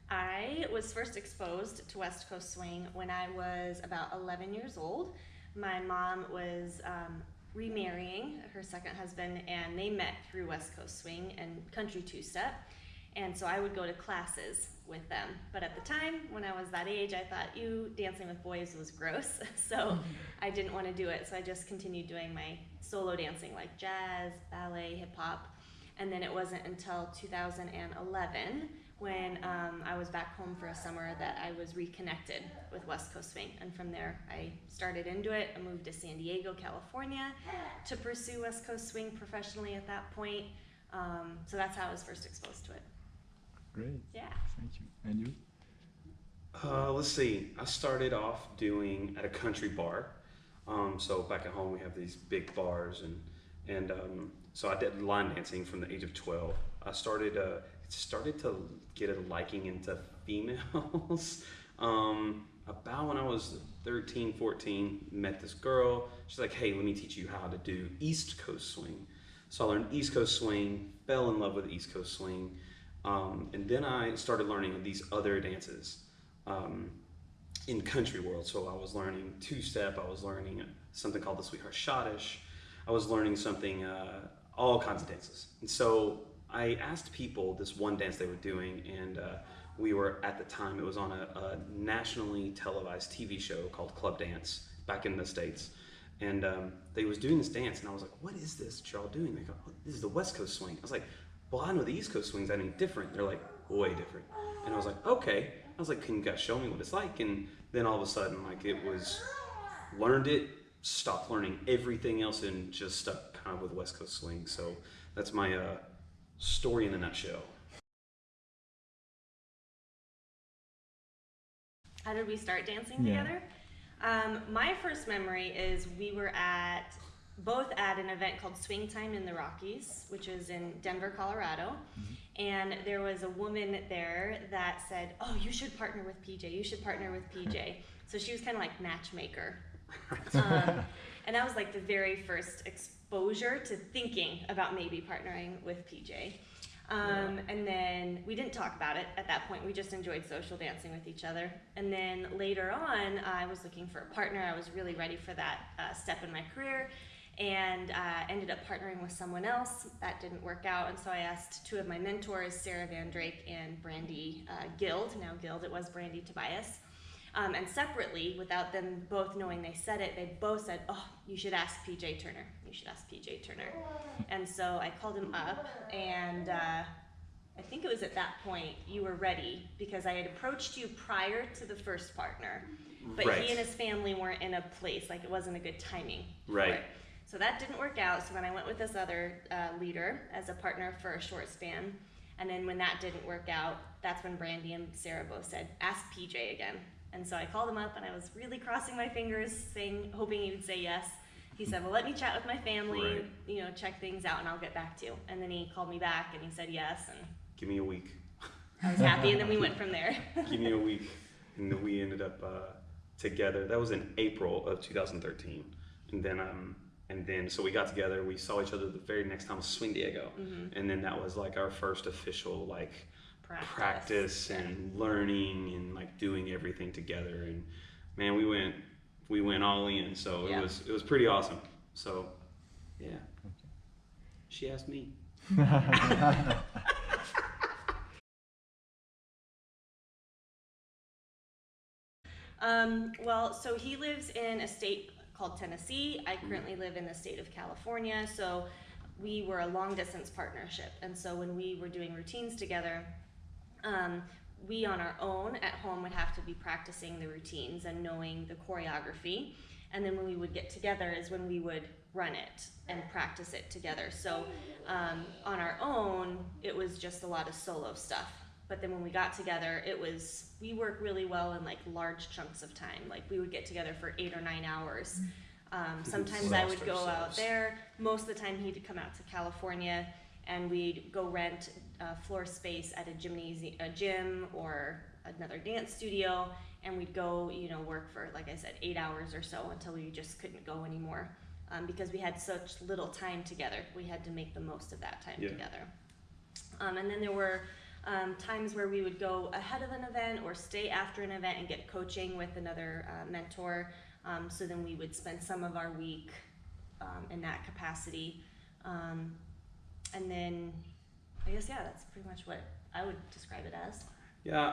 I was first exposed to West Coast swing when I was about 11 years old. My mom was remarrying her second husband, and they met through West Coast swing and country two-step. And so I would go to classes with them. But at the time, when I was that age, I thought, dancing with boys was gross. So I didn't want to do it. So I just continued doing my solo dancing, like jazz, ballet, hip hop. And then it wasn't until 2011 when I was back home for a summer that I was reconnected with West Coast swing. And from there, I started into it. I moved to San Diego, California to pursue West Coast swing professionally at that point. So that's how I was first exposed to it. Great. Yeah. Thank you. And you? Let's see. I started off doing at a country bar. So back at home we have these big bars, and so I did line dancing from the age of 12. I started to get a liking into females. About when I was 13, 14, met this girl. She's like, hey, let me teach you how to do East Coast swing. So I learned East Coast swing, fell in love with East Coast swing. And then I started learning these other dances in country world. So I was learning two-step, I was learning something called the Sweetheart Schottish, I was learning something, all kinds of dances. And so I asked people this one dance they were doing, and we were, at the time, it was on a nationally televised TV show called Club Dance back in the States. And they was doing this dance, and I was like, what is this that you're all doing? They go, oh, this is the West Coast swing. I was like, well, I know the East Coast swing's any different. They're like, way different. And I was like, okay. I was like, can you guys show me what it's like? And then all of a sudden, like, it was, learned it, stopped learning everything else, and just stuck kind of with West Coast swing. So that's my story in a nutshell. How did we start dancing together? My first memory is we were both at an event called Swing Time in the Rockies, which is in Denver, Colorado. And there was a woman there that said, oh, you should partner with PJ, you should partner with PJ. So she was kind of like matchmaker. And that was like the very first exposure to thinking about maybe partnering with PJ. And then we didn't talk about it at that point. We just enjoyed social dancing with each other. And then later on, I was looking for a partner. I was really ready for that step in my career, and ended up partnering with someone else. That didn't work out, and so I asked two of my mentors, Sarah Van Drake and Brandy Guild. Now Guild, it was Brandy Tobias. And separately, without them both knowing they said it, they both said, oh, you should ask PJ Turner. You should ask PJ Turner. And so I called him up, and I think it was at that point you were ready, because I had approached you prior to the first partner, but Right. he and his family weren't in a place, like it wasn't a good timing. Right. So that didn't work out, so then I went with this other leader as a partner for a short span. And then when that didn't work out, that's when Brandy and Sarah both said, ask PJ again. And so I called him up, and I was really crossing my fingers, hoping he would say yes. He said, well, let me chat with my family, Right. Check things out, and I'll get back to you. And then he called me back, and he said yes, and Give me a week. I was happy, and then we went from there. Give me a week. And then we ended up together. That was in April of 2013. And then so we got together. We saw each other the very next time was Swing Diego. And then that was like our first official practice and learning and like doing everything together. And man, we went all in. So Yeah. it was pretty awesome. So yeah. She asked me. Well, so he lives in a state called Tennessee. I currently live in the state of California, so we were a long distance partnership. And so when we were doing routines together, we on our own at home would have to be practicing the routines and knowing the choreography. And then when we would get together is when we would run it and practice it together. So on our own, it was just a lot of solo stuff. But then when we got together, we work really well in like large chunks of time. Like we would get together for 8 or 9 hours. Sometimes I would go out there. Most of the time he'd come out to California, and we'd go rent floor space at a gym or another dance studio, and we'd go, work for, like I said, 8 hours or so until we just couldn't go anymore. Because we had such little time together. We had to make the most of that time together. And then there were times where we would go ahead of an event or stay after an event and get coaching with another mentor. So then we would spend some of our week in that capacity. And then I guess, yeah, that's pretty much what I would describe it as. Yeah,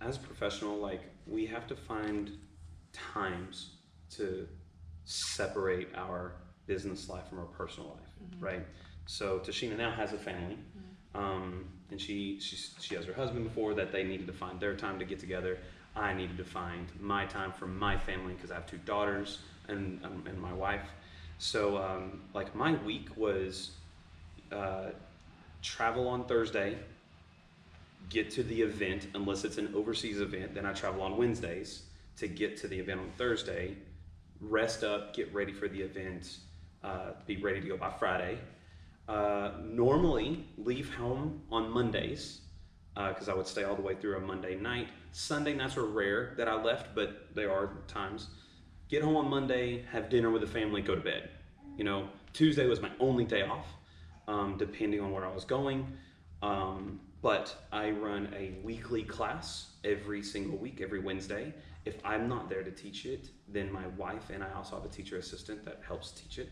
as a professional, like, we have to find times to separate our business life from our personal life, right? So Tashina now has a family, and she has her husband before that. They needed to find their time to get together. I needed to find my time for my family because I have 2 daughters and my wife. So like, my week was travel on Thursday, get to the event unless it's an overseas event, then I travel on Wednesdays to get to the event on Thursday, rest up, get ready for the event, be ready to go by Friday. Normally leave home on Mondays because I would stay all the way through a Monday night. Sunday nights are rare that I left, but there are times. Get home on Monday, have dinner with the family, go to bed. You know, Tuesday was my only day off, depending on where I was going. But I run a weekly class every single week, every Wednesday. If I'm not there to teach it, then my wife and I also have a teacher assistant that helps teach it.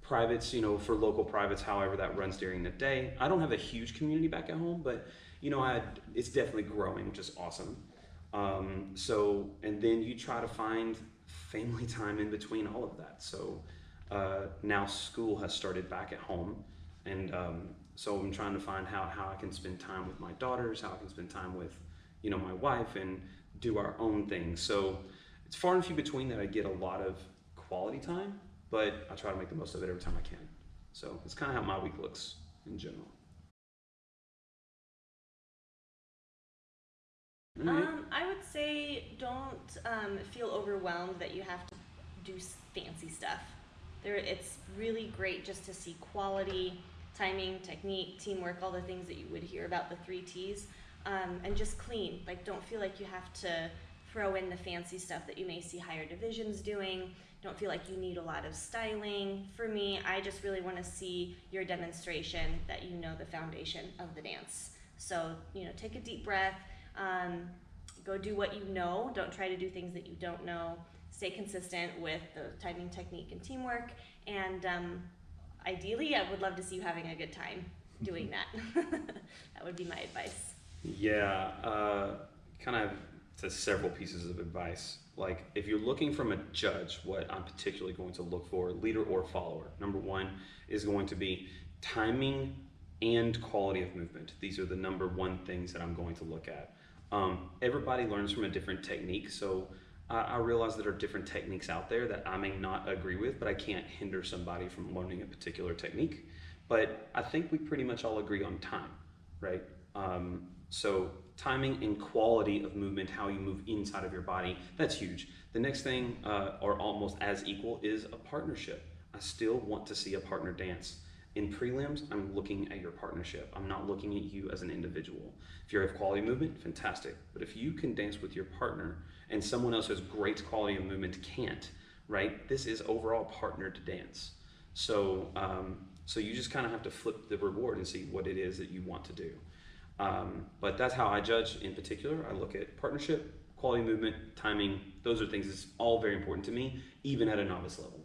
Privates, you know, for local privates, however that runs during the day. I don't have a huge community back at home, but you know, it's definitely growing, which is awesome. So, and then you try to find family time in between all of that. So now school has started back at home, and so I'm trying to find how I can spend time with my daughters, how I can spend time with, you know, my wife, and do our own thing. So it's far and few between that I get a lot of quality time, but I try to make the most of it every time I can. So it's kind of how my week looks in general. I would say don't feel overwhelmed that you have to do fancy stuff. It's really great just to see quality, timing, technique, teamwork, all the things that you would hear about the 3 T's, and just clean. Like, don't feel like you have to throw in the fancy stuff that you may see higher divisions doing. Don't feel like you need a lot of styling. For me, I just really want to see your demonstration that you know the foundation of the dance. So, you know, take a deep breath. Go do what you know. Don't try to do things that you don't know. Stay consistent with the timing, technique, and teamwork. And ideally, I would love to see you having a good time doing that. That would be my advice. Yeah, kind of to several pieces of advice. Like, if you're looking from a judge, what I'm particularly going to look for, leader or follower, number 1 is going to be timing and quality of movement. These are the number 1 things that I'm going to look at. Everybody learns from a different technique, so I realize there are different techniques out there that I may not agree with, but I can't hinder somebody from learning a particular technique. But I think we pretty much all agree on time, right? So timing and quality of movement, how you move inside of your body, that's huge. The next thing, or almost as equal, is a partnership. I still want to see a partner dance. In prelims, I'm looking at your partnership. I'm not looking at you as an individual. If you have quality movement, fantastic. But if you can dance with your partner and someone else who has great quality of movement can't, right? This is overall partnered dance. So, so you just kind of have to flip the reward and see what it is that you want to do. But that's how I judge in particular. I look at partnership, quality movement, timing. Those are things that's all very important to me, even at a novice level.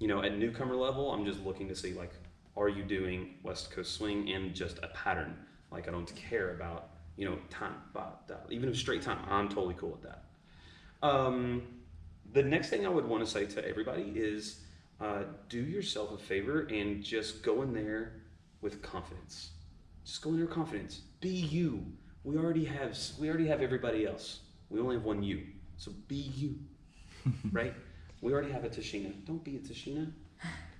You know, at newcomer level, I'm just looking to see, like, are you doing West Coast swing and just a pattern? Like, I don't care about, you know, time, even if straight time, I'm totally cool with that. The next thing I would want to say to everybody is do yourself a favor and just go in there with confidence. Just go in there with confidence. Be you. We already have everybody else. We only have one you. So be you, right? We already have a Tashina. Don't be a Tashina.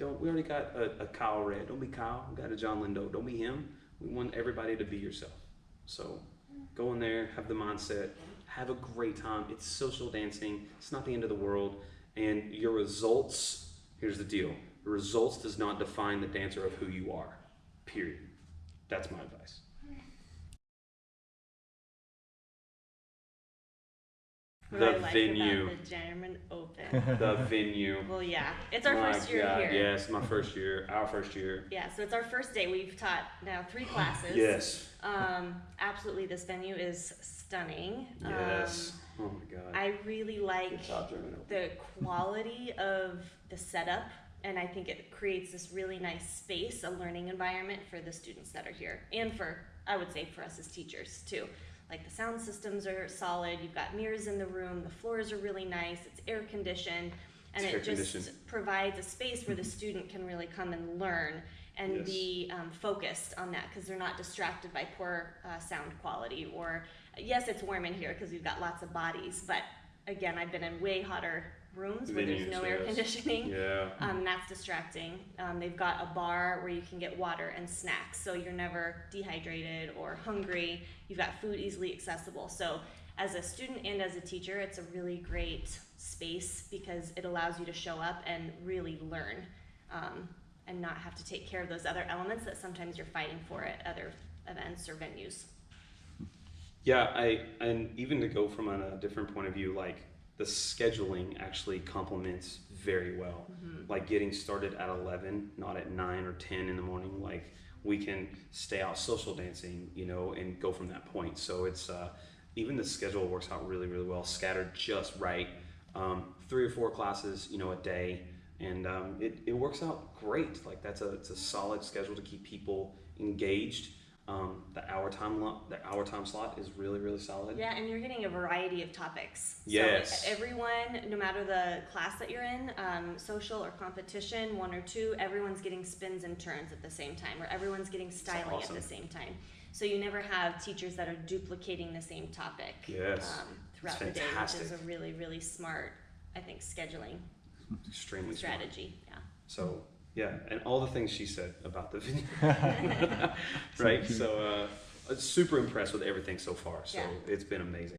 We already got a Kyle Red. Don't be Kyle. We got a John Lindo. Don't be him. We want everybody to be yourself. So go in there, have the mindset, have a great time. It's social dancing. It's not the end of the world. And your results, here's the deal. The results does not define the dancer of who you are, period. That's my advice. What The I like venue. about the German Open. The venue. Well, yeah, it's our My first year God, here. yes, my first year, our first year. Yeah, so it's our first day. We've taught now 3 classes. Yes. Absolutely, this venue is stunning. Yes. Oh my God. I really like Good job, German Open. the quality of the setup, and I think it creates this really nice space, a learning environment for the students that are here, and for, I would say, for us as teachers too. Like the sound systems are solid, you've got mirrors in the room, the floors are really nice, it's air conditioned, and it just provides a space where the student can really come and learn and Yes. be focused on that, because they're not distracted by poor sound quality. Or yes, it's warm in here because we've got lots of bodies, but again, I've been in way hotter rooms where there's no air conditioning. Yeah. That's distracting. They've got a bar where you can get water and snacks, so you're never dehydrated or hungry. You've got food easily accessible. So as a student and as a teacher, it's a really great space because it allows you to show up and really learn, and not have to take care of those other elements that sometimes you're fighting for at other events or venues. Yeah, and even to go from a different point of view, like the scheduling actually complements very well. Mm-hmm. Like getting started at 11, not at 9 or 10 in the morning. Like we can stay out social dancing, you know, and go from that point. So it's even the schedule works out really, really well, scattered just right. 3 or 4 classes, you know, a day, and it works out great. Like it's a solid schedule to keep people engaged. The hour time slot is really, really solid. Yeah, and you're getting a variety of topics. Yes. So everyone, no matter the class that you're in, social or competition, 1 or 2, everyone's getting spins and turns at the same time, or everyone's getting styling awesome. at the same time. So you never have teachers that are duplicating the same topic throughout the day, which is a really, really smart, I think, scheduling Extremely strategy. Smart. So yeah, and all the things she said about the video, right? So super impressed with everything so far. So Yeah. It's been amazing.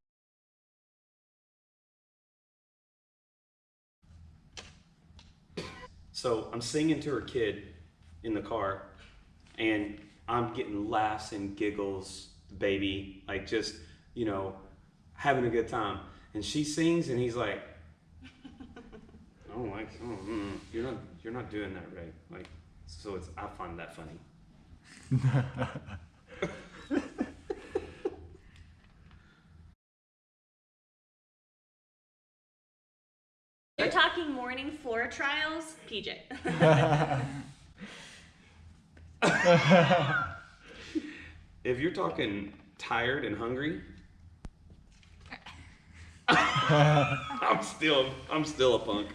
So I'm singing to her kid in the car, and I'm getting laughs and giggles, baby, like just, you know, having a good time. And she sings, and he's like, you're not doing that right. Like, so I find that funny. You're talking morning floor trials, PJ. If you're talking tired and hungry, I'm still a punk.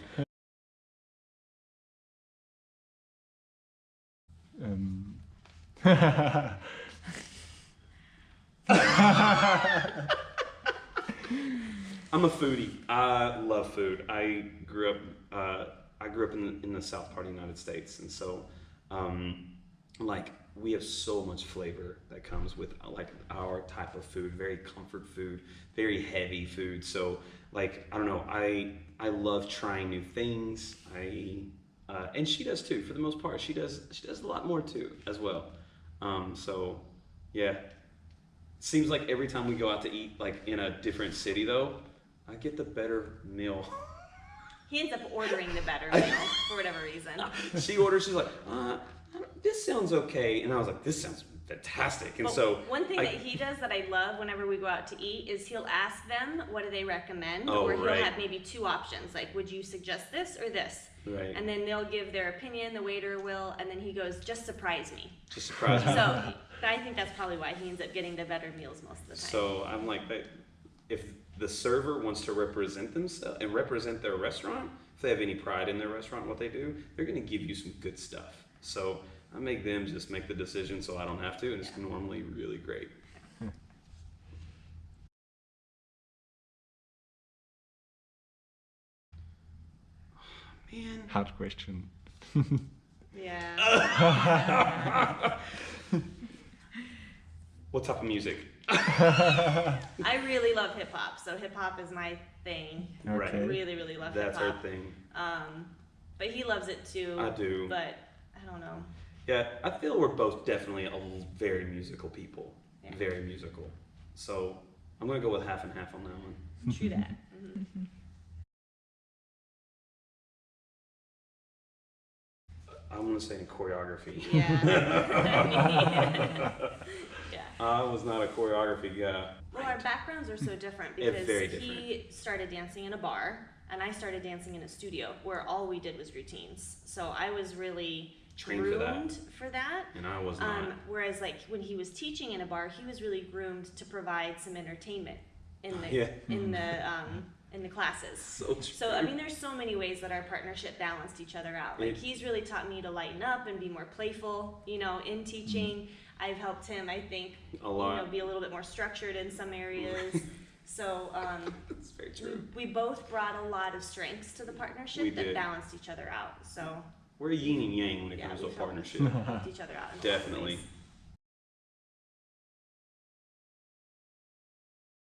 I'm a foodie. I love food. I grew up in the South part of the United States, and so like we have so much flavor that comes with like our type of food. Very comfort food, very heavy food. So like I don't know. I love trying new things. And she does too. For the most part, she does a lot more too as well. So yeah. Seems like every time we go out to eat, like in a different city though, I get the better meal. He ends up ordering the better meal for whatever reason. She's like, this sounds okay. And I was like, this sounds fantastic. And Well, so one thing that he does that I love whenever we go out to eat is he'll ask them what do they recommend, or he'll have maybe 2 options, like would you suggest this or this? Right. And then they'll give their opinion, the waiter will, and then he goes, just surprise me. Just surprise me. So I think that's probably why he ends up getting the better meals most of the time. So I'm like, if the server wants to represent themselves and represent their restaurant, if they have any pride in their restaurant, what they do, they're going to give you some good stuff. So I make them just make the decision so I don't have to, and it's normally really great. Man. Hard question. Yeah. What type of music? I really love hip hop, so hip hop is my thing. Right. I really, really love That's hip hop. our thing. But he loves it too. I do. But I don't know. Yeah, I feel we're both definitely very musical people. Yeah. Very musical. So I'm going to go with half and half on that one. True that. Mm-hmm. want to say in choreography. Yeah. Yeah. I was not a choreography guy. Well, our backgrounds are so different Yeah, because very he started dancing in a bar and I started dancing in a studio where all we did was routines. So I was really Trained groomed for that. And I was not. Whereas like when he was teaching in a bar, he was really groomed to provide some entertainment in the Yeah. in the classes. So true. So I mean, there's so many ways that our partnership balanced each other out. Like he's really taught me to lighten up and be more playful, you know, in teaching. I've helped him, I think, A lot. you know, be a little bit more structured in some areas. So That's very true. we both brought a lot of strengths to the partnership We that did. balanced each other out. So We're yin and yang when it yeah, comes we to a felt- partnership. helped each other out. In a lot of Definitely. ways.